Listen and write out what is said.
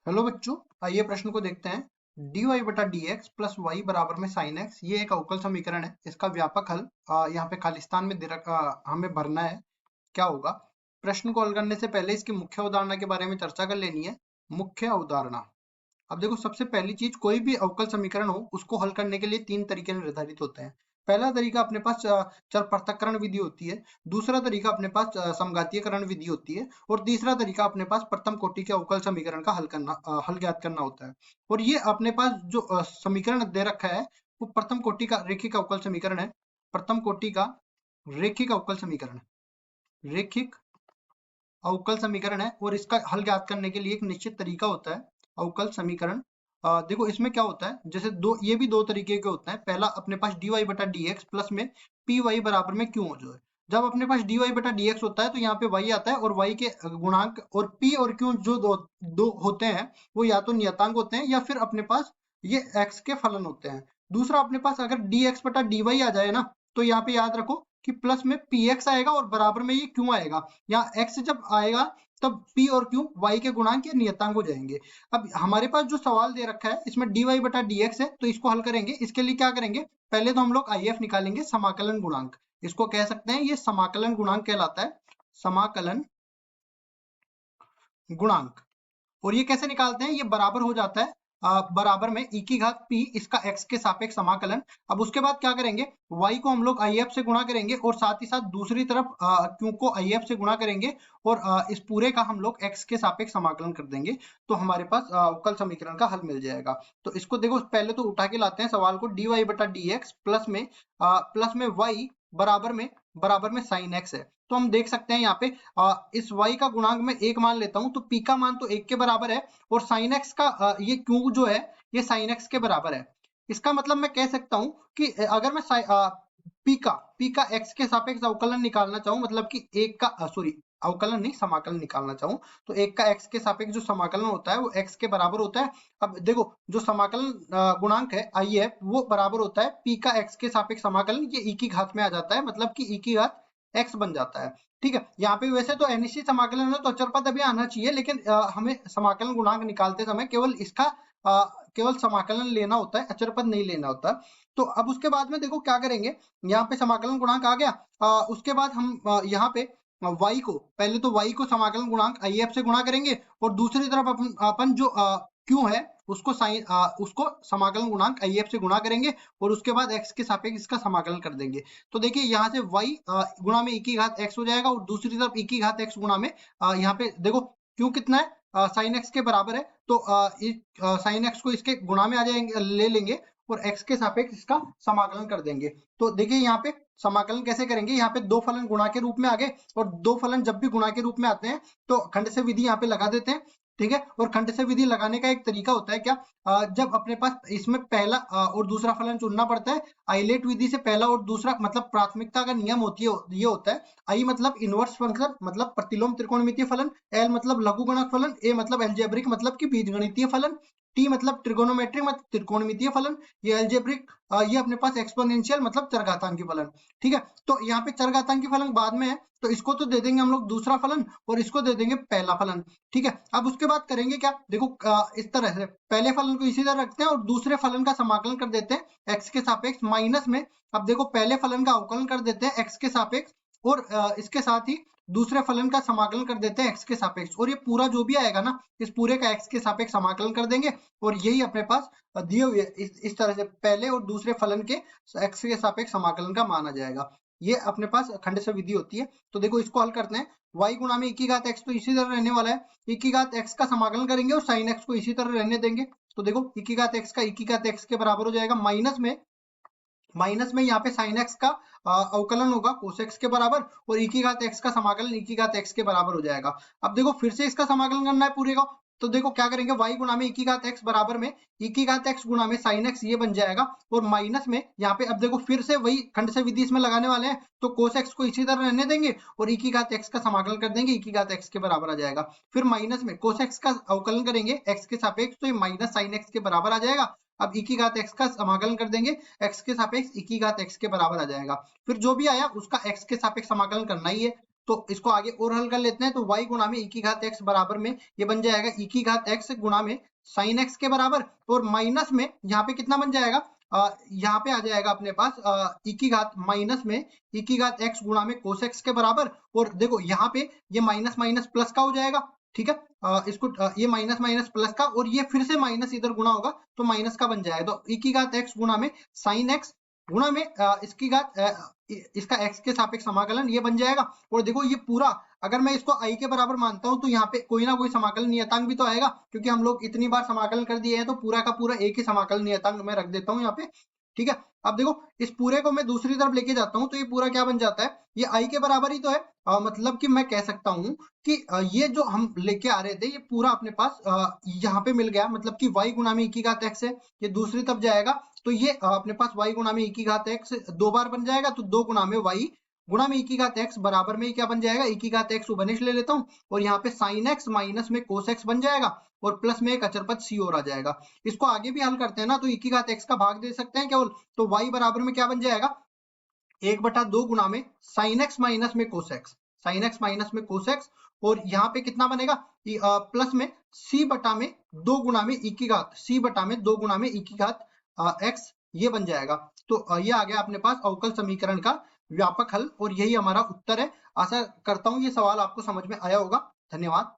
Hello बच्चों, आइए प्रश्न को देखते हैं। dy बटा डी एक्स प्लस वाई बराबर में साइन एक्स, ये एक अवकल समीकरण है। इसका व्यापक हल यहाँ पे खालिस्तान में हमें भरना है। क्या होगा? प्रश्न को हल करने से पहले इसकी मुख्य अवधारणा के बारे में चर्चा कर लेनी है। मुख्य अवधारणा। अब देखो, सबसे पहली चीज, कोई भी अवकल समीकरण हो उसको हल करने के लिए तीन तरीके निर्धारित होते हैं। पहला तरीका अपने पास चर पृथक्करण विधि होती है। दूसरा तरीका अपने पास समघातीयकरण विधि होती है। और तीसरा तरीका अपने पास प्रथम कोटि के अवकल समीकरण का हल ज्ञात करना होता है। और ये अपने पास जो समीकरण दे रखा है वो प्रथम कोटि का रेखिक अवकल समीकरण है। प्रथम कोटि का रेखिक अवकल समीकरण, रेखिक अवकल समीकरण है। और इसका हल ज्ञात करने के लिए एक निश्चित तरीका होता है, अवकल समीकरण। देखो, इसमें क्या होता है, जैसे ये भी दो तरीके के होते हैं। पहला अपने पास dy बटा डी एक्स प्लस में पी वाई बराबर में क्यों हो जाए। जब अपने पास dy बटा डी एक्स होता है तो यहाँ पे y आता है और y के गुणांक, और p और q जो दो होते हैं वो या तो नियतांक होते हैं या फिर अपने पास ये x के फलन होते हैं। दूसरा अपने पास अगर dx बटा dy आ जाए ना, तो यहाँ पे याद रखो कि प्लस में px आएगा और बराबर में ये q आएगा। यहाँ x जब आएगा तब p और q y के गुणांक या नियतांक हो जाएंगे। अब हमारे पास जो सवाल दे रखा है इसमें dy बटा dx है, तो इसको हल करेंगे। इसके लिए क्या करेंगे, पहले तो हम लोग if निकालेंगे, समाकलन गुणांक। इसको कह सकते हैं, ये समाकलन गुणांक कहलाता है, समाकलन गुणांक। और ये कैसे निकालते हैं, ये बराबर हो जाता है बराबर में e की घात p, इसका x के सापेक्ष समाकलन। अब उसके बाद क्या करेंगे, y को हम लोग if से गुणा करेंगे और साथ ही साथ दूसरी तरफ q को if से गुणा करेंगे और इस पूरे का हम लोग x के सापेक्ष समाकलन कर देंगे। तो हमारे पास अवकल समीकरण का हल मिल जाएगा। तो इसको देखो, पहले तो उठा के लाते हैं सवाल को। dy बटा डी एक्स प्लस में y बराबर में साइन x है। तो हम देख सकते हैं यहाँ पे इस y का गुणांक मैं एक मान लेता हूं, तो p का मान तो एक के बराबर है और sin x का ये q जो है ये sin x के बराबर है। इसका मतलब मैं कह सकता हूं कि अगर मैं p का x के सापेक्ष अवकलन निकालना चाहूं, मतलब कि एक का सॉरी अवकलन नहीं, समाकलन निकालना चाहूं, तो एक का x के सापेक्ष जो समाकलन होता है वो x के बराबर होता है। अब देखो, जो समाकलन गुणांक है if वो बराबर होता है p का x के सापेक्ष समाकलन, ये e की घात में आ जाता है, मतलब कि e की घात x बन जाता है। ठीक है, यहाँ पे वैसे तो निश्चित समाकलन है तो अचर पद अभी आना चाहिए, लेकिन हमें समाकलन गुणांक निकालते समय केवल इसका केवल समाकलन लेना होता है, अचर पद नहीं लेना होता। तो अब उसके बाद में देखो क्या करेंगे, यहाँ पे समाकलन गुणांक आ गया। उसके बाद हम यहाँ पे y को, पहले तो y को समाकलन गुणांक if से गुणा करेंगे और दूसरी तरफ अपन जो q है उसको समाकलन गुणांक if से गुणा करेंगे और उसके बाद x के सापेक्ष इसका समाकलन कर देंगे। तो देखिए, यहाँ से y गुणा में e की घात x हो जाएगा और दूसरी तरफ e की घात x गुणा में यहाँ पे देखो q कितना है, साइन x के बराबर है, तो साइन x को इसके गुणा में आ जाएंगे, ले लेंगे और x के सापेक्ष इसका समाकलन कर देंगे। तो देखिए, यहाँ पे समाकलन कैसे करेंगे, यहाँ पे दो फलन गुणा के रूप में आ गए और दो फलन जब भी गुणा के रूप में आते हैं तो खंड से विधि यहाँ पे लगा देते हैं। ठीक है, और खंड से विधि लगाने का एक तरीका होता है क्या, जब अपने पास इसमें पहला और दूसरा फलन चुनना पड़ता है। आइलेट विधि से पहला और दूसरा, मतलब प्राथमिकता का नियम होती है, ये होता है आई मतलब इनवर्स फंक्शन, मतलब प्रतिलोम त्रिकोणमितीय फलन, एल मतलब लघुगणक फलन, ए मतलब एल्जेब्रिक मतलब कि बीजगणितीय फलन, टी मतलब ट्रिगोनोमेट्रिक मतलब त्रिकोणमितीय फलन, ये एल्जेब्रिक, ये अपने पास एक्सपोनेंशियल मतलब चरघातांकी फलन। ठीक है, तो यहाँ पे चरघातांकी फलन बाद में है, तो इसको तो दे देंगे हम लोग दूसरा फलन और इसको दे देंगे पहला फलन। ठीक है, अब उसके बाद करेंगे क्या, देखो इस तरह से पहले फलन को इसी तरह रखते हैं और दूसरे फलन का समाकलन कर देते हैं x के सापेक्ष माइनस में। अब देखो, पहले फलन का अवकलन कर देते हैं x के सापेक्ष और इसके साथ ही दूसरे फलन का समाकलन कर देते हैं x के सापेक्ष, और ये पूरा जो भी आएगा ना, इस पूरे का x के सापेक्ष समाकलन कर देंगे और यही अपने पास दिए हुए इस तरह से पहले और दूसरे फलन के x के सापेक्ष समाकलन का मान आ जाएगा। ये अपने पास खंड से विधि होती है। तो देखो, इसको हल करते हैं। y गुणा में e की घात x तो इसी तरह रहने वाला है, e की घात x का समाकलन करेंगे और sin x को इसी तरह रहने देंगे। तो देखो, e की घात x का e की घात x के बराबर हो जाएगा, माइनस में यहाँ पे sin x का अवकलन होगा cos x के बराबर और e की घात x का समाकलन e की घात x के बराबर हो जाएगा। अब देखो, फिर से इसका समाकलन करना है पूरे का, तो देखो क्या करेंगे, y गुणा में e की घात x बराबर में e की घात x गुणा में sin x, ये बन जाएगा और माइनस में यहाँ पे अब देखो फिर से वही खंड से विधि इसमें लगाने वाले हैं, तो cos x को इसी तरह रहने देंगे और e की घात x का समाकलन कर देंगे, e की घात x के बराबर आ जाएगा। फिर माइनस में cos x का अवकलन करेंगे x के सापेक्ष, तो ये माइनस sin x के बराबर आ जाएगा। अब e की घात x का समाकलन कर देंगे x के सापेक्ष, e की घात x के बराबर आ जाएगा। फिर जो भी आया उसका x के सापेक्ष समाकलन करना ही है। तो इसको आगे और हल कर लेते हैं। तो y गुणा में e की घात x बराबर में ये बन जाएगा e की घात x गुणा में sin x के बराबर, और माइनस में यहाँ पे कितना बन जाएगा, यहाँ पे आ जाएगा अपने पास e की घात माइनस में e की घात x गुणा में cos x के बराबर। और देखो यहाँ पे ये माइनस माइनस प्लस का हो जाएगा, ठीक है, इसको ये माइनस माइनस प्लस का, और ये फिर से माइनस इधर गुणा होगा तो माइनस का बन जाएगा। तो e की घात x गुणा में sin x गुणा में इसकी घात इसका x के सापेक्ष समाकलन ये बन जाएगा। और देखो ये पूरा अगर मैं इसको i के बराबर मानता हूं तो यहाँ पे कोई ना कोई समाकलन नियतांक भी तो आएगा, क्योंकि हम लोग इतनी बार समाकलन कर दिए हैं तो पूरा का पूरा एक ही समाकलन नियतांक मैं रख देता हूँ यहाँ पे, ठीक है। अब देखो इस पूरे को मैं दूसरी तरफ लेके जाता हूँ तो ये पूरा क्या बन जाता है, ये i के बराबर ही तो है। मतलब कि मैं कह सकता हूँ कि ये जो हम लेके आ रहे थे ये पूरा अपने पास यहाँ पे मिल गया, मतलब कि y गुणा में e की घात x है, ये दूसरी तरफ जाएगा तो ये अपने पास y गुणा में e की घात x दो बार बन जाएगा, तो 2 गुणा में y गुणा में e की घात x बराबर में क्या बन जाएगा, e की घात x उभयनिष्ठ ले लेता हूँ, और यहाँ पे sin x माइनस में cos x बन जाएगा, और प्लस में एक अचर पद c और आ जाएगा। इसको आगे भी हल करते हैं ना, तो e की घात x का भाग दे सकते हैं केवल, तो y बराबर में क्या बन जाएगा, 1/2 गुणा में sin x माइनस में cos x, sin x minus में cos x, और यहाँ पे कितना बनेगा, प्लस में c बटा में 2 गुणा में e की घात c बटा में 2 गुणा में e की घात x, ये बन जाएगा। तो ये आ गया अपने पास अवकल समीकरण का व्यापक हल, और यही हमारा उत्तर है। आशा करता हूँ ये सवाल आपको समझ में आया होगा। धन्यवाद।